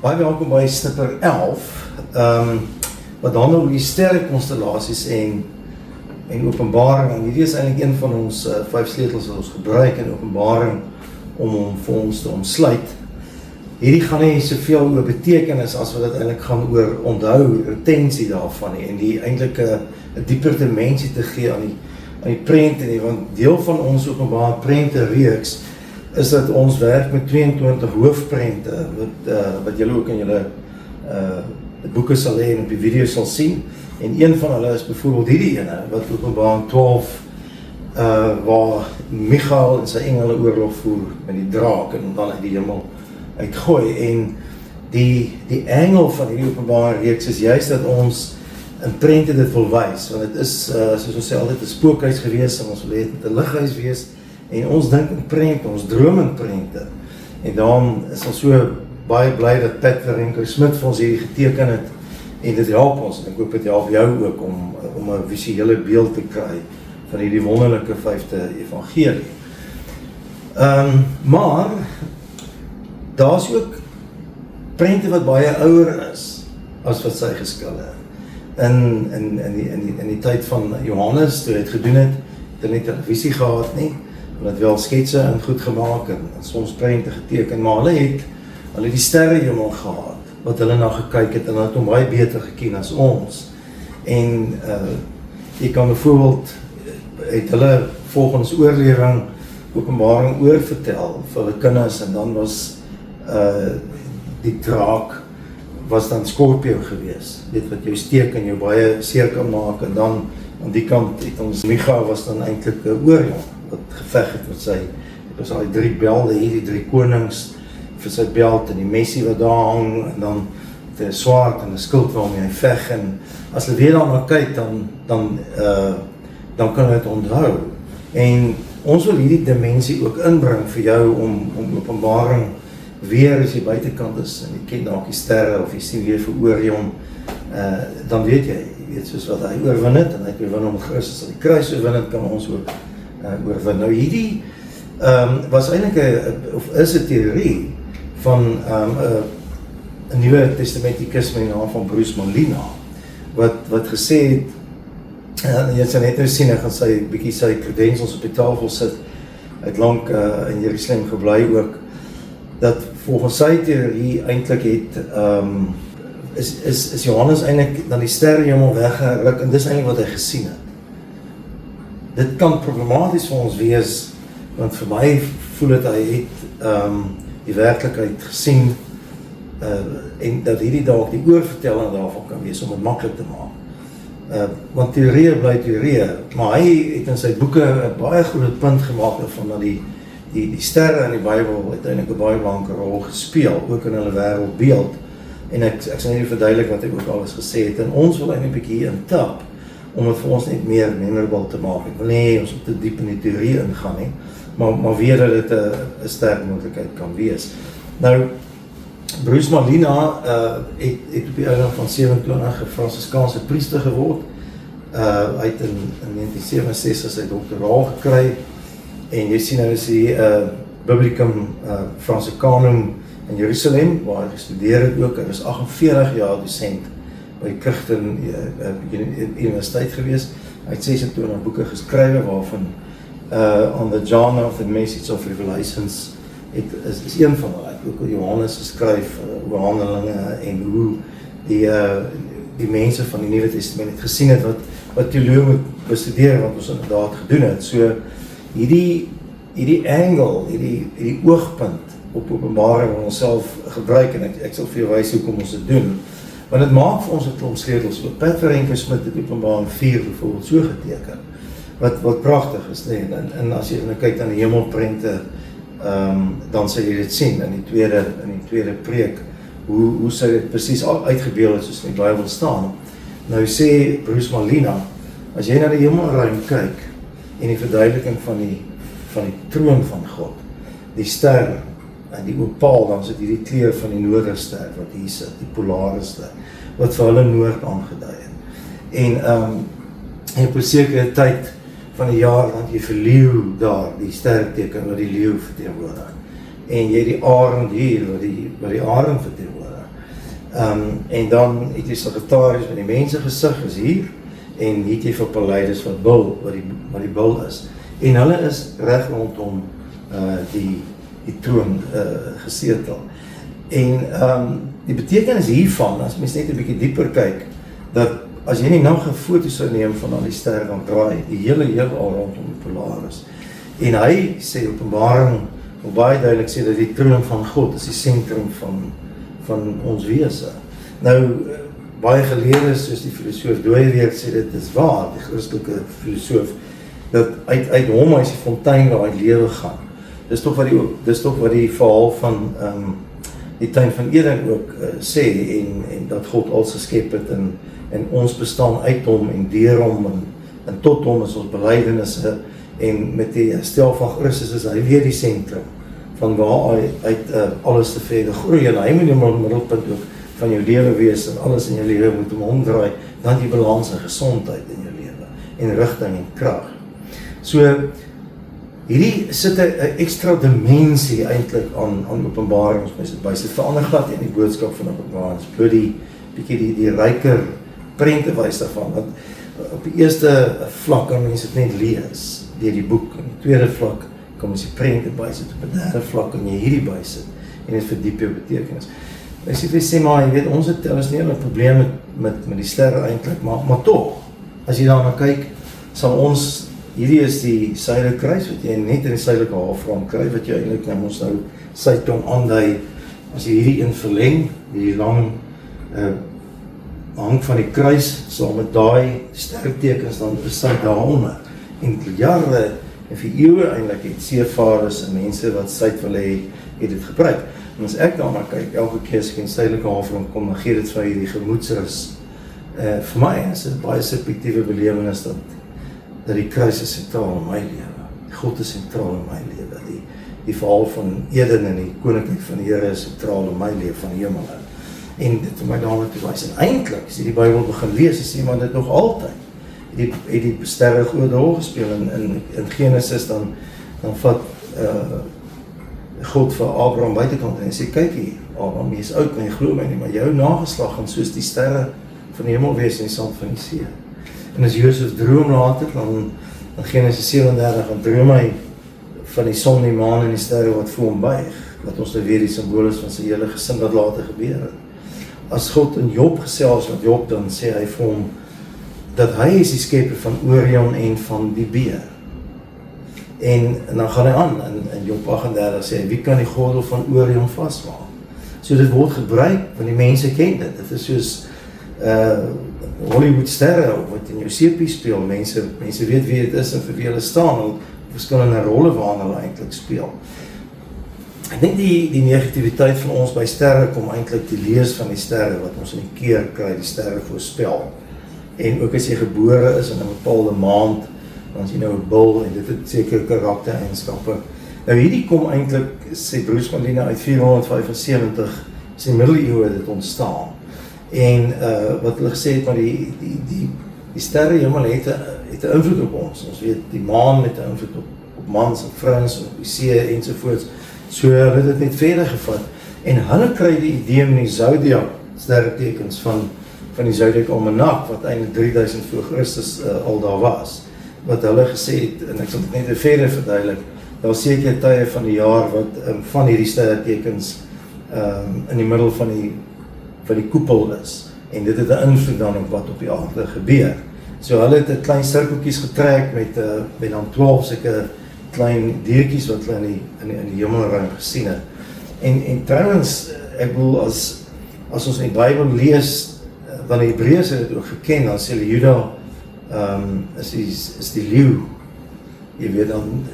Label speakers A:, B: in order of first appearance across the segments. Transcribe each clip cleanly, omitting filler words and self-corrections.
A: Baie welkom by Snipper 11, wat dan oor die sterrekonstellaties en openbaring, en hierdie is eintlik een van ons 5 sleutels wat ons gebruik in openbaring om hom vir ons te ontsluit. Hierdie gaan nie soveel oor betekenis as wat dit eintlik gaan oor onthou, retensie daarvan nie, en die eintlik 'n dieper dimensie te gee aan die prente nie, want deel van ons openbare prente reeks is dat ons werk met 22 hoofprente, wat julle ook in julle boeke sal hê en op die video sal sien, en een van hulle is byvoorbeeld hierdie ene, wat Openbaring 12, waar Michael en sy engele oorlog voer met die draak, en dan uit die hemel uitgooi, en die engel van hierdie openbare reeks is juist dat ons in prente dit wil wys, want het is, soos ons sê, altyd 'n spookhuis gewees, en ons wil hê dit moet 'n lighuis wees, en ons dink in prente, ons droom in prente, en daarom is ons so baie bly dat Pat Smit vir ons hierdie geteken het, en dit help ons, en ek hoop dit help jou ook om 'n visuele beeld te kry van hierdie wonderlike 5de evangelie. Maar, daar is ook prente wat baie ouer is, as wat sy geskille. In die tyd van Johannes, toe hy het gedoen het nie televisie gehad nie, hulle het wel sketse en goed gemaak, en soms prente geteken, maar hulle het die sterrehemel gehad, wat hulle na gekyk het, en hulle het hom baie beter geken as ons. En jy kan byvoorbeeld, het hulle volgens oorlewing openbaring oorvertel vir hulle kinders, en dan was die draak was dan Scorpio gewees, weet wat jou steek en jou baie seer kan maak, en dan aan die kant het ons Micha was dan eintlik 'n Orion, wat geveg het met sy, het was al die 3 belde hier, die 3 konings vir sy beld, en die messie wat daar hang, en dan 'n swaard en 'n skild waarmee hy veg, en as jy weer daarna kyk, dan kan jy dit onthou, en ons wil hierdie dimensie ook inbring vir jou, om openbaring weer as jy buitekant is, en jy ken dalk die sterre, of jy sien weer vir Orion, dan weet jy weet soos wat hy oorwin het, en hy het oorwin om Christus aan die kruis oorwin het, kan ons ook oorwin. Nou hierdie was eintlik of is 'n teorie van 'n nuwe testamentikus met die naam van Bruce Molina, wat gesê het, en jy sal net nou sien, ek gaan sy bietjie sy credentials op die tafel sit, hy het lank in Jerusalem gebly ook, dat volgens sy teorie eintlik het, is Johannes eintlik dan die sterrehemel weggeruk, en dis eintlik wat hy gesien het. Dit kan problematies vir ons wees, want vir my voel het hy het die werklikheid gesien, en dat hierdie dalk die oorvertelling daarvan kan wees, om het maklik te maak. Want teorieë bly teorieë, maar hy het in sy boeke 'n baie groot punt gemaak van dat die sterre in die Bybel uiteindelik 'n baie belangrike rol gespeel, ook in hulle wêreldbeeld, en ek sal nie verduidelik wat ek ook alles gesê het, en ons wil eintlik 'n bietjie intap, om het vir ons net meer memorable te maak. Ek wil nie ons op te diep in die teorie ingaan nie, maar weer dat dit 'n sterk moontlikheid kan wees. Nou, Bruce Molina het op die ouderdom van 27 'n Fransiskaanse priester geword. Hy het in 1967 sy doktoraal gekry, en jy sien nou is die Biblicum Fransicanum in Jerusalem, waar hy gestudeer het ook. Hy was 48 jaar docent by Krichten Universiteit gewees. Hy het 26 boeke geskrywe, waarvan On the Genre of the Message of Revelations is een van hulle. Ook Johannes geskryf oor Handelinge, en hoe die mense van die Nuwe Testament het gesien het, wat teoloë moet bestudeer, wat ons inderdaad gedoen het. So, hierdie angle, hierdie oogpunt op openbaring wat ons self gebruik, en ek sal vir jou wys hoekom ons dit doen, want dit maak vir ons 'n klomp sleutels. Pat Smit het Openbaring 4 byvoorbeeld so geteken, wat pragtig is, nee, en as jy nou kyk na die hemelprente, dan sal jy dit sien in die tweede preek, hoe sy dit presies uitgebeeld het soos in die Bybel staan. Nou sê Bruce Molina, as jy na die hemelruim kyk, en die verduideliking van die troon van God, die ster, en die opaal, dan sit hierdie kleur van die noorderster, wat hier sit, die polariste, wat vir hulle noord aangedui het. En op 'n sekere tyd van die jaar, dan jy vir leeu daar, die sterreteken wat die leeu verteenwoordig. En jy die arend hier, wat die arend verteenwoordig. En dan het jy Sagittarius met die mense gesig, is hier, en hier het jy vir Pleiades wat die bil is. En hulle is reg rondom die troon gesetel. En die betekenis hiervan, as mens net 'n bietjie dieper kyk, dat as jy nie nou 'n foto sou neem van al die sterre dan draai, die hele al rondom die Polaris. En hy sê Openbaring, hoe baie duidelik sê dat die troon van God is die sentrum van ons wese. Nou, baie geleerdes, soos die filosoof Dooyeweerd sê, dit is waar, die Christelike filosoof, dat uit hom is die fontein waar die lewe gaan. Dis toch wat die verhaal van die tuin van Eden ook sê, en dat God alles geskep het, en ons bestaan uit hom, en deur hom, en tot hom is ons belydenisse, en met die herstel van Christus is hy weer die sentrum, van waar uit alles te verder groei, en hy moet die middelpunt ook van jou lewe wees, en alles in jou lewe moet hom omdraai, dan die balans en gesondheid in jou lewe, en rigting en krag. So, hierdie sit 'n ekstra dimensie eintlik aan Openbaring, ons mens het bysit verander glad in die boodskap van Openbaring, bloot die ryker prente wys daarvan, want op die eerste vlak kan mens dit net lees, deur die boek, en die tweede vlak kan mens die prente bysit, op die derde vlak kan jy hierdie bysit, en dit verdiep jou betekenis. Ek sê maar, jy weet, ons het nie hele probleem met die sterre eintlik, maar toch, as jy daarna kyk, sal ons, hierdie is die Suiderkruis, wat jy net in die suidelike halfrond kry, wat jy eintlik ons nou Satan aandui, as jy hierdie in verleng, die lang hang van die kruis, saam met daai sterktekens, dan is sy daaronder. En jare, en vir eeuwe eintlik het seevaarders en mense wat suid wil hê, het dit gebruik. En as ek daarna kyk, elke keer as ek in die suidelike halfrond kom, dan gee dit vir hierdie gemoedsrus. Vir my is dit baie subjektiewe belewenis dat die kruis is sentraal in my lewe. God is sentraal in my lewe. Die verhaal van Eden en die koninkryk van die Here is sentraal in my lewe van die hemel. En dit vir my daarna te wys. En eintlik, as jy die Bybel begin lees, sê maar dit nog altyd. Het die sterre groot rol gespeel in Genesis, dan vat God vir Abraham buitekant en hy sê, kyk hier, Abraham, jy is oud, maar jy glo my nie, maar jou nageslag gaan soos die sterre van die hemel wees in die sand van die see. En as Josef droom later, dan Genesis 37, dan droom hy van die son, die maan en die sterre wat voor hom buig, wat ons nou weer die symbool is van sy hele gesin wat later gebeur het. As God in Job gesels met Job, dan sê hy vir hom, dat hy is die skepper van Orion en van die beer. En dan gaan hy aan, in Job 38 sê, wie kan die gordel van Orion vastmaak? So dit word gebruik, want die mense ken dit. Dit is soos Hollywood sterre, wat in jou sepie speel, mense weet wie het is en vir wie hulle staan, en verskillende rolle waarin hulle eintlik speel. Ek dink die negativiteit van ons by sterre kom eintlik die lees van die sterre, wat ons in die keer kry, die sterre voorspel. En ook as jy gebore is in 'n bepaalde maand, dan is jy nou 'n bil, en dit het sekere karaktereienskappe. Nou hierdie kom eintlik, sê Bruce Malina, uit 475, is in die middeleeue dit ontstaan. En wat hulle gesê het, maar die sterre hemel het 'n invloed op ons. Ons weet, die maan het 'n invloed op mans en vrouens, en op die see ensovoorts. So hulle het dit net verder gevat. En hulle kry die idee met die zodiac sterretekens van die Zodiac Almanak, wat eintlik 3000 voor Christus al daar was. Wat hulle gesê het, en ek sal dit net verder verduidelik, daar was sekere tye van die jaar wat van hierdie sterretekens in die middel van die koepel is. En dit het 'n invloed dan op wat op die aarde gebeur. So hulle het 'n klein sirkeltjies getrek met dan 12 sulke klein diertjies wat hulle in die hemelruim gesien het. En trouwens, ek bedoel, as ons in die Bybel lees, dan die Hebreërs het dit ook geken, dan sê hulle Juda is die leeu. Jy weet, dan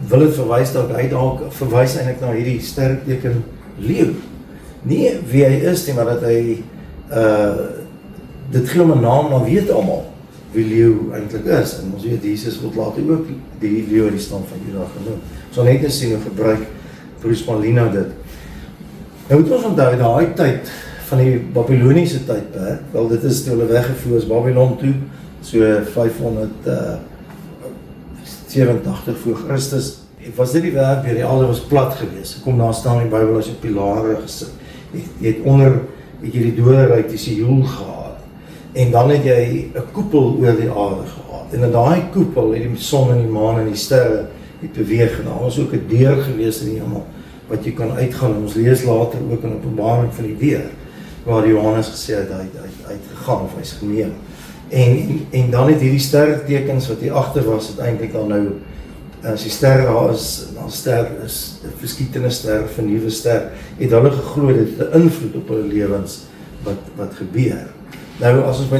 A: wil het verwys dat hy dalk verwys eintlik na hierdie sterreteken leeu. Nie wie hy is nie, maar dat hy dit gee om 'n naam, maar weet almal wie leeu eintlik is. En ons weet, Jesus word later ook die leeu in die stam van Juda genoem. So net eens sien hoe gebruik Bruce Malina dit. Nou moet ons onthou, daai tyd van die Babyloniese tydperk, wel dit is toe hulle weggevoer is Babylon toe, so 587 voor Christus, was dit die werk weer, die aarde was plat gewees. Kom daar staan in die Bybel as jy pilare gesit. Jy het onder het jy die doderyk, die Sioel gehad. En dan het jy 'n koepel oor die aarde gehad. En in daai koepel het die son en die maan en die sterre het beweeg. En daar was ook 'n deur gewees in die hemel, wat jy kan uitgaan. Ons lees later ook in Openbaring van die deur, waar Johannes gesê het, hy uitgegaan, of hy's geneem. En dan het hierdie sterretekens wat hier agter was, het eintlik dan nou, as die ster daar is, dan ster is 'n verskietende ster, 'n nuwe ster, het hulle geglo dit het 'n invloed op hulle lewens wat gebeur. Nou as ons by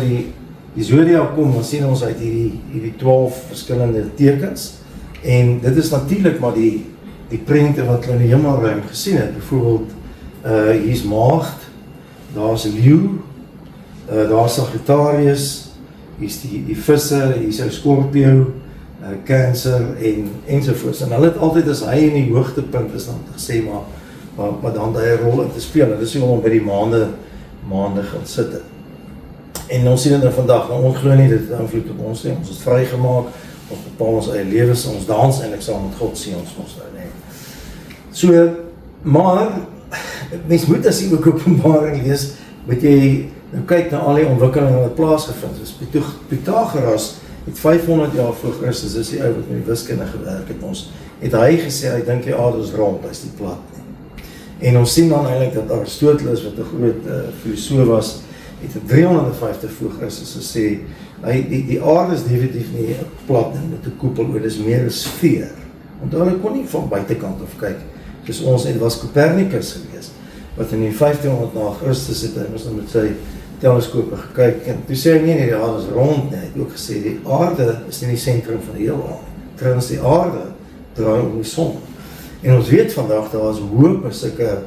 A: die zodiac kom, dan sien ons uit hierdie 12 verskillende tekens, en dit is natuurlik maar die prente wat hulle in die hemelruim gesien het. Byvoorbeeld, hier's maagd, daar's leeu, daar's Sagittarius, hier's die visse, hier's 'n skorpio, Cancer ensovoorts. En hulle het altyd, as hy in die hoogtepunt is, dan gesê, maar dan hy 'n rol in te speel. En dis hoe om by die maande gaan sit het. En ons sien dit nou vandag, ons glo nie dit het invloed op ons nie, ons is vrygemaak, ons bepaal ons eie lewens, ons dans eintlik saam met God, sien ons nou nie. So, maar, mens moet as jy ook Openbaring lees, moet jy nou kyk na al die ontwikkelinge wat plaasgevind is. Pythagoras het 500 jaar voor Christus, dis die ou wat met die wiskunde gewerk het, het hy gesê, hy dink die aarde is rond, hy is nie plat nie. En ons sien dan eintlik dat Aristoteles, wat 'n groot filosoof was, het in 350 voor Christus gesê, die aarde is definitief nie plat nie, met 'n koepel oor, dis meer 'n sfeer. Want hulle kon nie van buitekant af kyk, soos ons, en was Copernicus gewees, wat in die 1500 na Christus het, hy moes dan met sy teleskope gekyk, en toe sê hy nie, die aarde is rond nie, hy het ook gesê, die aarde is nie die sentrum van die heelal nie, trouwens die aarde draai om die son. En ons weet vandag, daar is hoop sulke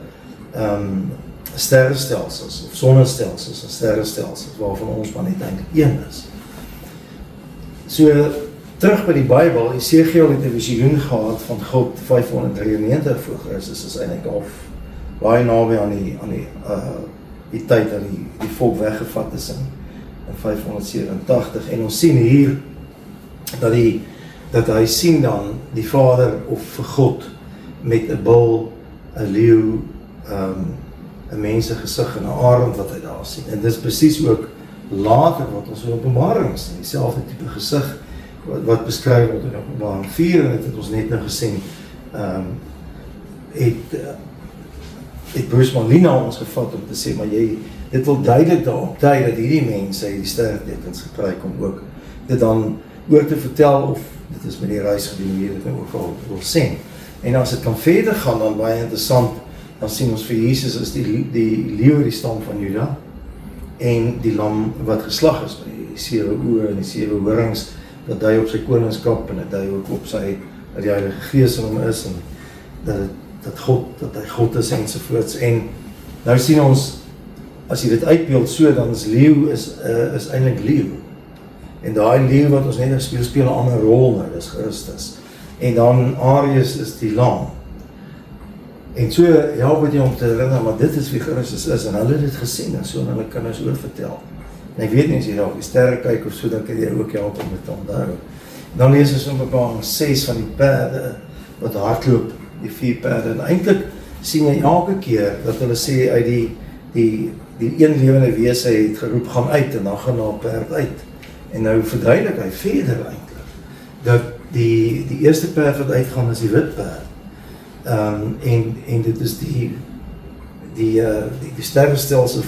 A: sterrestelsels, of sonnestelsels en sterrestelsels, waarvan ons maar net eintlik een is. So, terug by die Bybel, Esegiel het 'n visioen gehad van God 593 voor Christus, is eintlik al baie naby aan die tyd dat die volk weggevat is in 587, en ons sien hier dat hy sien dan die Vader of vir God met 'n bul, 'n leeu, 'n mensegesig en 'n arend wat hy daar sien. En dis presies ook later wat ons in Openbaring sien, dieselfde tipe gesig wat beskryf word in Openbaring 4, en dit het ons net nou gesien, het Bruce Malina ons gevat om te sê, maar dit wil duidelik daarop dui dat hierdie mense die sterretekens gebruik om ook dit dan oor te vertel, of dit is met die reis gedoen, hier dit nou ook al wil sê. En as dit kan verder gaan, dan baie interessant, dan sien ons vir Jesus is die leeu die stam van Juda, en die lam wat geslag is, met die 7 oë en die 7 horings, dat hy op sy koningskap, en dat hy ook op sy, dat die Heilige Gees in hom is, en dat hy God is, ensovoorts. En nou sien ons, as jy dit uitbeeld so, dan is leeu is eintlik leeu. En daai leeu wat ons net speel 'n ander rol nou, dis Christus. En dan Arius is die lam. En so help dit jou om te herinner, maar dit is wie Christus is, en hulle het dit gesien, en so en hulle kan ons oor vertel. En ek weet nie, as jy daar op die sterre kyk of so, dan kan jy ook help om dit te onthou. Dan lees ons in Openbaring 6 van die perde, wat hardloop, die 4 perde, en eintlik sien jy elke keer, dat hulle sê, uit die een lewende wese het geroep, gaan uit, en dan gaan daar 'n perd uit. En nou verduidelik hy verder eintlik, dat die eerste perd wat uitgaan is die wit perd. En dit is die sterrestelsel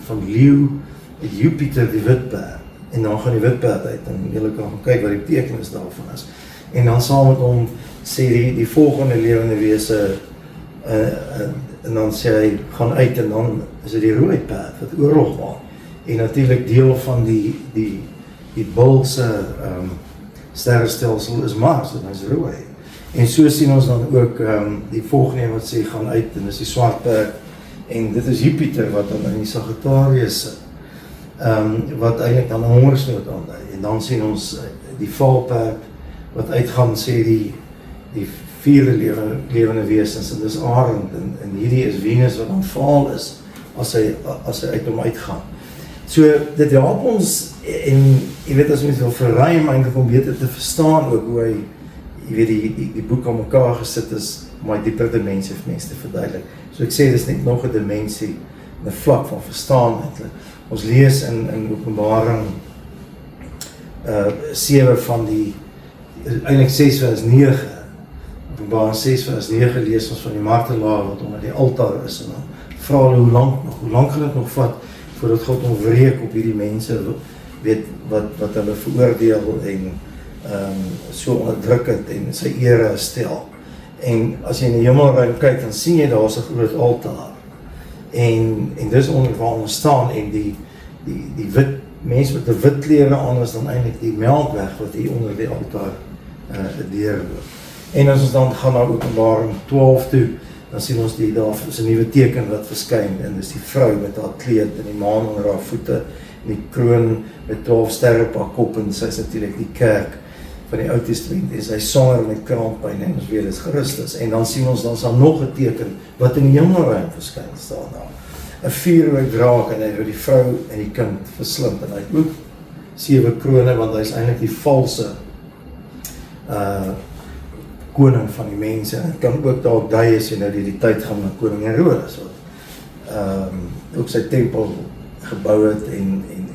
A: van leeu, Jupiter die wit perd, en dan gaan die wit perd uit, en julle kan gaan kyk wat die betekenis daarvan is. En dan saam met hom sê die volgende lewende wese, en dan sê hy, gaan uit, en dan is dit die rooi perd, wat oorlog maak. En natuurlik deel van die bulse sterrestelsel is Mars, en is rooi. En so sien ons dan ook die volgende wat sê, gaan uit, en is die swart perd, en dit is Jupiter, wat dan in die Sagittarius sit, wat eintlik dan 'n hongersnood aandui. En dan sien ons die valperd, wat uitgaan, sê die 4de lewende wesens, en dis arend, en hierdie is Venus wat aanval is, as hy uit hom uitgaan. So, dit help ons, en jy weet, as mens wil verruim, eintlik om beter te verstaan ook, hoe hy, jy weet, die boek aan mekaar gesit is, om hy dieper dimensie vir mense te verduidelik. So ek sê, dit is net nog 'n dimensie 'n vlak van verstaan eintlik. Ons lees in Openbaring 7 van die, eintlik 6 vers 9, Openbaring 6 vers 9 lees ons van die martelaar wat onder die altaar is, en dan vra hulle hoe lang gaan dit nog vat, voordat God ontwreek op hierdie mense, weet wat hulle veroordeel, en so onderdrukkend, en sy ere stel. En as jy in die hemelruim kyk, dan sien jy daar is 'n groot altaar, en dis onder waar ons staan, en die wit, mense met 'n wit klere aan is dan eintlik die melkweg wat hier onder die altaar deurloop. En as ons dan gaan na Openbaring 12 toe, dan sien ons daar is 'n nuwe teken wat verskyn, en dis die vrou met haar kleed en die maan onder haar voete, en die kroon met 12 sterre op haar kop, en sy is natuurlik die kerk van die Ou Testament, en sy swanger met kraanpyn, en ons weet dis Christus. En dan sien ons, dan is daar nog 'n teken wat in die hemelruim verskyn, staan daar. 'n vuurrooi draak, en hy het die vrou en die kind verslind, en hy het ook 7 krone, want hy is eintlik die valse koning van die mense, en het kan ook dalk dui as jy nou die tyd gaan na koning Herodes, wat ook sy tempel gebou het,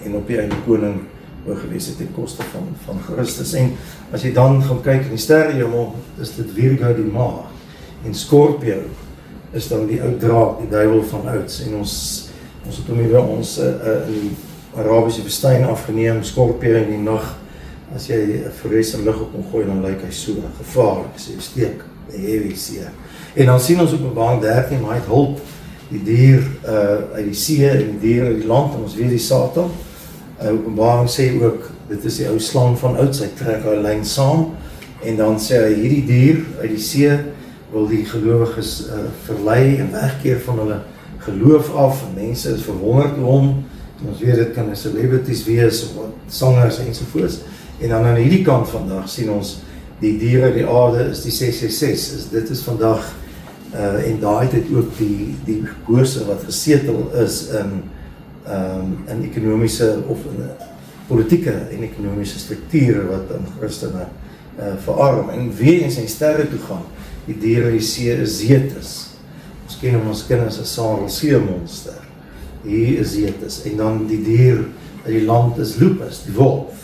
A: en op die einde koning gewees het ten koste van Christus. En as jy dan gaan kyk in die sterrehemel, is dit Virgo die maag, en Scorpio is dan die ou draak, die duiwel van ouds, en ons het hom hier by ons in die Arabiese woestyn afgeneem, Scorpio in die nag, as jy 'n fluoresent lig op hom gooi, dan lyk hy so gevaarlik, sy steek, heavy seer. En dan sien ons op Openbaring 13, maar hy het hulp, die dier uit die see, en die dier uit die land, en ons weet die Satan. Openbaring sê ook, dit is die ou slang van ouds, hy trek haar lyn saam, en dan sê hy, hierdie dier uit die see, wil die gelowiges verlei en wegkeer van hulle geloof af, en mense is verwonderd oor hom, en ons weet dit kan 'n celebrities wees, of sangers ensovoorts, en dan aan hierdie kant vandag sien ons, die dier uit die aarde is die 666, dit is vandag, en daai het ook die bose wat gesetel is in ekonomiese, of in politieke en ekonomiese strukture, wat in Christene verarm, en weer in sy sterre toe gaan, die dier uit die see is Zetus. Ons ken ons kinders as Sarel-see-monster. Hier is Zetus. En dan die dier uit die land is Lupus, die wolf.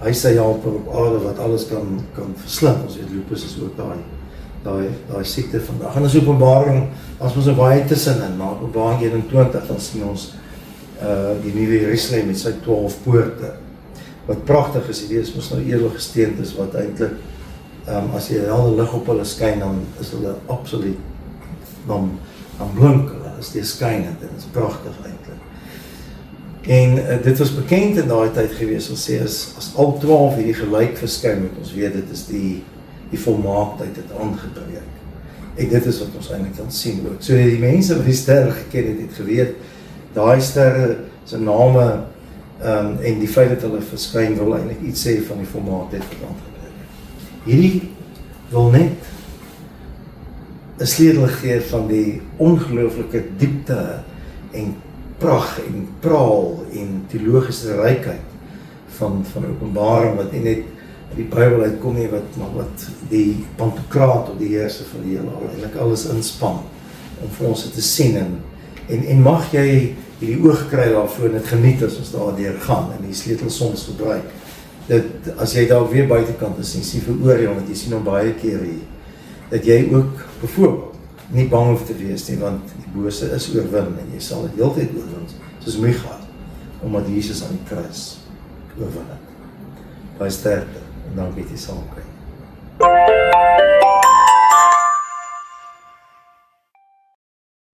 A: Hy is sy helper op aarde wat alles kan verslind. Ons weet, Lupus is ook daai siekte vandag. En as Openbaring, as ons baie tussenin, maar Openbaring 21, dan sien ons die nuwe Jerusalem met sy 12 poorte. Wat pragtig is, die is mos nou ewige steentes, wat eintlik as jy al die lig op hulle skyn, dan is hulle absoluut, dan blink hulle, is die skynend, en dit is pragtig eintlik. En dit was bekend in daai tyd gewees, ons sê, as al 12 hierdie gelyk verskyn, met ons weet, dit is die volmaaktheid het aangebreek. En dit is wat ons eintlik kan sien ook. So die mense wat die sterre geken het geweet, daai sterre se name, en die feit dat hulle verskyn, wil eintlik iets sê van die volmaaktheid wat aangebreek. Hierdie wil net 'n sleutel gee van die ongelooflike diepte en pragt en praal en teologiese rykheid van Openbaring, wat nie net die Bybel uitkom nie, wat die Pantokraat of die Heerser van die heelal eintlik alles inspan om vir ons te sien, en mag jy hierdie oog kry daarvoor en dit geniet as ons daardeur gaan en die sleutel soms gebruik. Dat as jy daar weer buitekant is en sien veroordeel, want jy sien hom baie keer hier, dat jy ook byvoorbeeld nie bang hoef te wees nie, want die bose is oorwin en jy sal dit heeltyd oorwin, soos Micha, omdat Jesus aan die kruis oorwin het. Baie sterkte en dankie dat jy saam kyk.